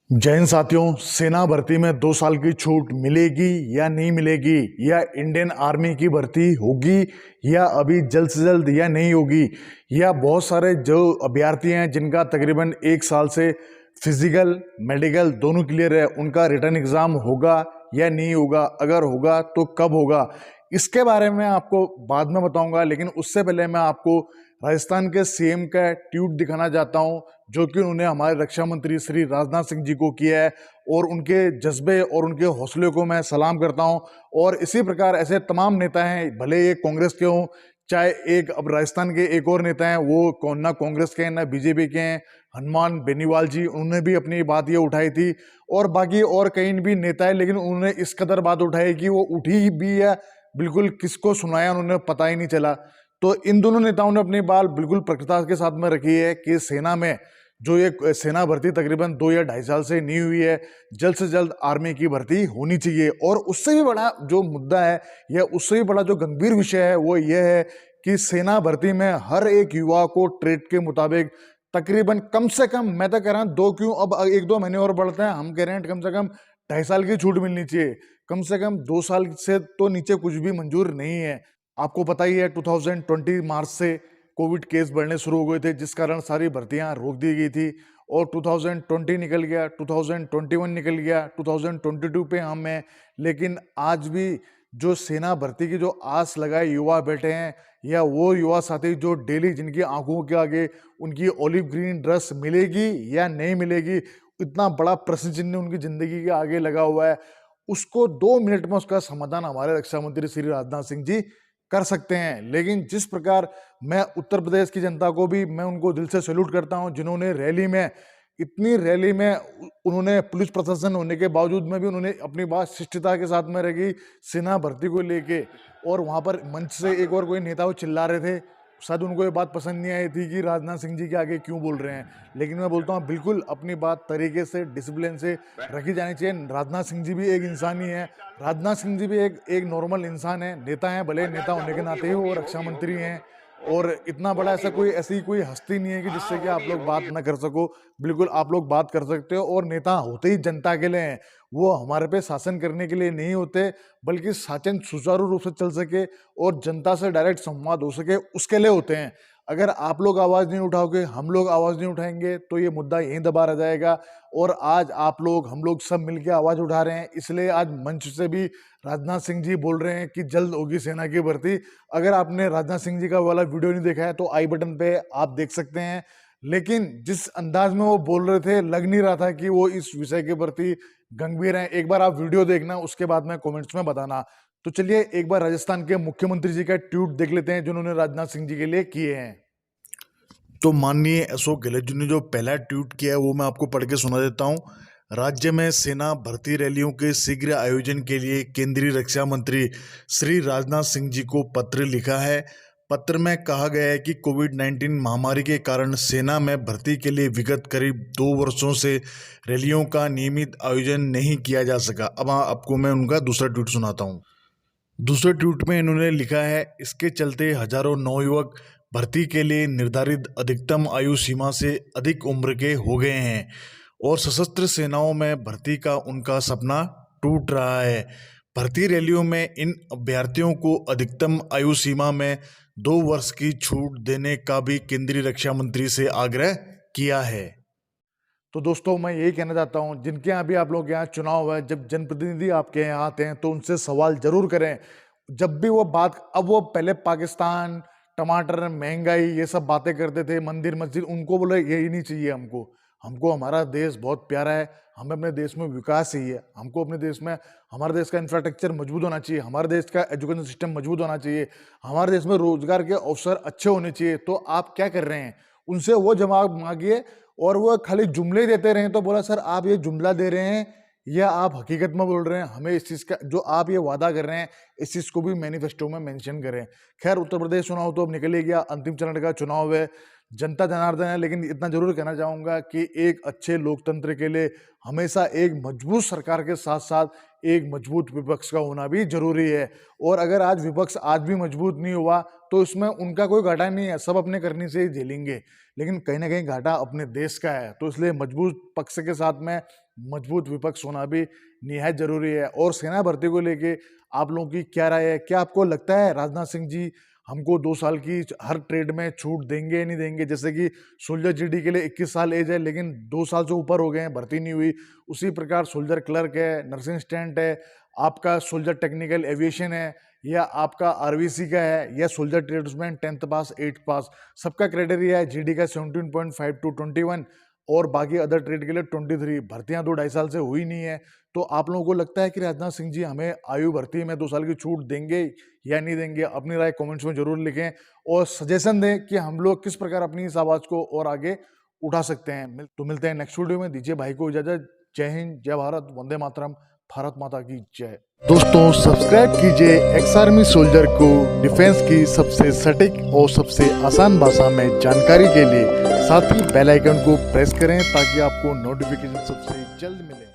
जय हिंद साथियों। सेना भर्ती में 2 साल की छूट मिलेगी या नहीं मिलेगी, या इंडियन आर्मी की भर्ती होगी या अभी जल्द से जल्द या नहीं होगी, या बहुत सारे जो अभ्यर्थी हैं जिनका तकरीबन 1 साल से फिजिकल मेडिकल दोनों क्लियर है, उनका रिटर्न एग्जाम होगा या नहीं होगा, अगर होगा तो कब होगा, इसके बारे में आपको बाद में बताऊंगा। लेकिन उससे पहले मैं आपको राजस्थान के सीएम का ट्वीट दिखाना चाहता हूं, जो कि उन्होंने हमारे रक्षा मंत्री श्री राजनाथ सिंह जी को किया है, और उनके जज्बे और उनके हौसले को मैं सलाम करता हूं। और इसी प्रकार ऐसे तमाम नेता हैं, भले ये कांग्रेस के हों, चाहे एक अब राजस्थान के एक और नेता हैं, वो ना कांग्रेस के हैं ना बीजेपी के हैं, हनुमान बेनीवाल जी, उन्होंने भी अपनी बात ये उठाई थी, और बाकी और कई भी नेता है, लेकिन उन्होंने इस कदर बात उठाई कि वो उठी भी है, बिल्कुल किसको सुनाया उन्होंने पता ही नहीं चला। तो इन दोनों नेताओं ने अपनी बात बिल्कुल प्रखरता के साथ में रखी है कि सेना में जो ये सेना भर्ती तकरीबन 2 या 2.5 साल से नहीं हुई है, जल्द से जल्द आर्मी की भर्ती होनी चाहिए। और उससे भी बड़ा जो मुद्दा है, या उससे भी बड़ा जो गंभीर विषय है, वो ये है कि सेना भर्ती में हर एक युवा को ट्रेड के मुताबिक तकरीबन कम से कम, मैं तो कह रहा हूँ 2 क्यों, अब 1-2 महीने और बढ़ते हैं, हम कह रहे हैं कम से कम 2.5 साल की छूट मिलनी चाहिए। कम से कम 2 साल से तो नीचे कुछ भी मंजूर नहीं है। आपको पता ही है 2020 मार्च से कोविड केस बढ़ने शुरू हो गए थे, जिस कारण सारी भर्तियां रोक दी गई थी, और 2020 निकल गया, 2021 निकल गया, 2022 पे हम हैं। लेकिन आज भी जो सेना भर्ती की जो आस लगाए युवा बैठे हैं, या वो युवा साथी जो डेली जिनकी आंखों के आगे उनकी ऑलिव ग्रीन ड्रेस मिलेगी या नहीं मिलेगी, इतना बड़ा प्रश्न चिन्ह उनकी जिंदगी के आगे लगा हुआ है, उसको 2 मिनट में उसका समाधान हमारे रक्षा मंत्री श्री राजनाथ सिंह जी कर सकते हैं। लेकिन जिस प्रकार मैं उत्तर प्रदेश की जनता को भी मैं उनको दिल से सैल्यूट करता हूं, जिन्होंने रैली में, इतनी रैली में उन्होंने पुलिस प्रशासन होने के बावजूद में भी उन्होंने अपनी बात शिष्टता के साथ में रखी सेना भर्ती को लेके। और वहां पर मंच से एक और कोई नेता वो चिल्ला रहे थे, शायद उनको ये बात पसंद नहीं आई थी कि राजनाथ सिंह जी के आगे क्यों बोल रहे हैं। लेकिन मैं बोलता हूँ बिल्कुल अपनी बात तरीके से डिसिप्लिन से रखी जानी चाहिए। राजनाथ सिंह जी भी एक इंसान ही है, राजनाथ सिंह जी भी एक नॉर्मल इंसान है, नेता हैं, भले नेता होने के नाते ही वो रक्षा मंत्री हैं, और इतना बड़ा ऐसी कोई हस्ती नहीं है कि जिससे कि आप लोग बात ना कर सको। बिल्कुल आप लोग बात कर सकते हो, और नेता होते ही जनता के लिए हैं, वो हमारे पे शासन करने के लिए नहीं होते, बल्कि शासन सुचारू रूप से चल सके और जनता से डायरेक्ट संवाद हो सके, उसके लिए होते हैं। अगर आप लोग आवाज नहीं उठाओगे, हम लोग आवाज नहीं उठाएंगे, तो ये मुद्दा यहीं दबा रह जाएगा। और आज आप लोग, हम लोग सब मिलकर आवाज उठा रहे हैं, इसलिए आज मंच से भी राजनाथ सिंह जी बोल रहे हैं कि जल्द होगी सेना की भर्ती। अगर आपने राजनाथ सिंह जी का वाला वीडियो नहीं देखा है तो आई बटन पे आप देख सकते हैं। लेकिन जिस अंदाज में वो बोल रहे थे, लग नहीं रहा था कि वो इस विषय के प्रति गंभीर हैं। एक बार आप वीडियो देखना, उसके बाद में कमेंट्स में बताना। तो चलिए एक बार राजस्थान के मुख्यमंत्री जी का ट्वीट देख लेते हैं, जिन्होंने राजनाथ सिंह जी के लिए किए हैं। तो माननीय अशोक गहलोत जी ने जो पहला ट्वीट किया है वो मैं आपको पढ़ के सुना देता हूँ। राज्य में सेना भर्ती रैलियों के शीघ्र आयोजन के लिए केंद्रीय रक्षा मंत्री श्री राजनाथ सिंह जी को पत्र लिखा है। पत्र में कहा गया है कि कोविड-19 महामारी के कारण सेना में भर्ती के लिए विगत करीब 2 वर्षों से रैलियों का नियमित आयोजन नहीं किया जा सका। अब आपको मैं उनका दूसरा ट्वीट सुनाता हूँ। दूसरे ट्वीट में इन्होंने लिखा है, इसके चलते हजारों नवयुवक भर्ती के लिए निर्धारित अधिकतम आयु सीमा से अधिक उम्र के हो गए हैं, और सशस्त्र सेनाओं में भर्ती का उनका सपना टूट रहा है। भर्ती रैलियों में इन अभ्यर्थियों को अधिकतम आयु सीमा में 2 वर्ष की छूट देने का भी केंद्रीय रक्षा मंत्री से आग्रह किया है। तो दोस्तों मैं यही कहना चाहता हूं, जिनके यहाँ भी आप लोग यहाँ चुनाव है, जब जनप्रतिनिधि आपके यहाँ आते हैं तो उनसे सवाल जरूर करें। जब भी वो बात, अब वो पहले पाकिस्तान, टमाटर, महंगाई, ये सब बातें करते थे, मंदिर मस्जिद, उनको बोले यही नहीं चाहिए हमको। हमको हमारा देश बहुत प्यारा है, हमें अपने देश में विकास चाहिए, हमको अपने देश में, हमारे देश का इंफ्रास्ट्रक्चर मजबूत होना चाहिए, हमारे देश का एजुकेशन सिस्टम मजबूत होना चाहिए, हमारे देश में रोजगार के अवसर अच्छे होने चाहिए। तो आप क्या कर रहे हैं, उनसे वो जवाब मांगिए, और वो खाली जुमले देते रहे। तो बोला सर आप ये जुमला दे रहे हैं या आप हकीकत में बोल रहे हैं, हमें इस चीज़ का जो आप ये वादा कर रहे हैं इस चीज़ को भी मैनिफेस्टो में मेंशन करें। खैर उत्तर प्रदेश चुनाव तो अब निकल ही गया, अंतिम चरण का चुनाव है, जनता जनार्दन है। लेकिन इतना जरूर कहना चाहूँगा कि एक अच्छे लोकतंत्र के लिए हमेशा एक मजबूत सरकार के साथ साथ एक मजबूत विपक्ष का होना भी जरूरी है। और अगर आज विपक्ष आज भी मजबूत नहीं हुआ तो इसमें उनका कोई घाटा नहीं है, सब अपने करनी से ही झेलेंगे। लेकिन कहीं ना कहीं घाटा अपने देश का है, तो इसलिए मजबूत पक्ष के साथ में मजबूत विपक्ष होना भी निहायत जरूरी है। और सेना भर्ती को लेके आप लोगों की क्या राय है? क्या आपको लगता है राजनाथ सिंह जी हमको 2 साल की हर ट्रेड में छूट देंगे या नहीं देंगे? जैसे कि सोल्जर जीडी के लिए 21 साल एज है, लेकिन 2 साल से ऊपर हो गए हैं, भर्ती नहीं हुई। उसी प्रकार सोल्जर क्लर्क है, नर्सिंग असिस्टेंट है, आपका सोल्जर टेक्निकल एविएशन है, या आपका आरवीसी का है, या सोल्जर ट्रेड्समैन 10th पास 8th पास, सबका क्राइटेरिया है जीडी का 17.5 टू 21 और बाकी अदर ट्रेड के लिए 23। भर्तियां 2-2.5 साल से हुई नहीं है। तो आप लोगों को लगता है कि राजनाथ सिंह जी हमें आयु भर्ती में 2 साल की छूट देंगे या नहीं देंगे? अपनी राय कमेंट्स में जरूर लिखें और सजेशन दें कि हम लोग किस प्रकार अपनी इस आवाज को और आगे उठा सकते हैं। तो मिलते हैं नेक्स्ट वीडियो में। दीजिए भाई को इजाजत। जय हिंद, जय भारत, वंदे मातरम, भारत माता की जय। दोस्तों सब्सक्राइब कीजिए एक्स आर्मी सोल्जर को डिफेंस की सबसे सटीक और सबसे आसान भाषा में जानकारी के लिए। साथ ही बेल आइकन को प्रेस करें ताकि आपको नोटिफिकेशन सबसे जल्द मिले।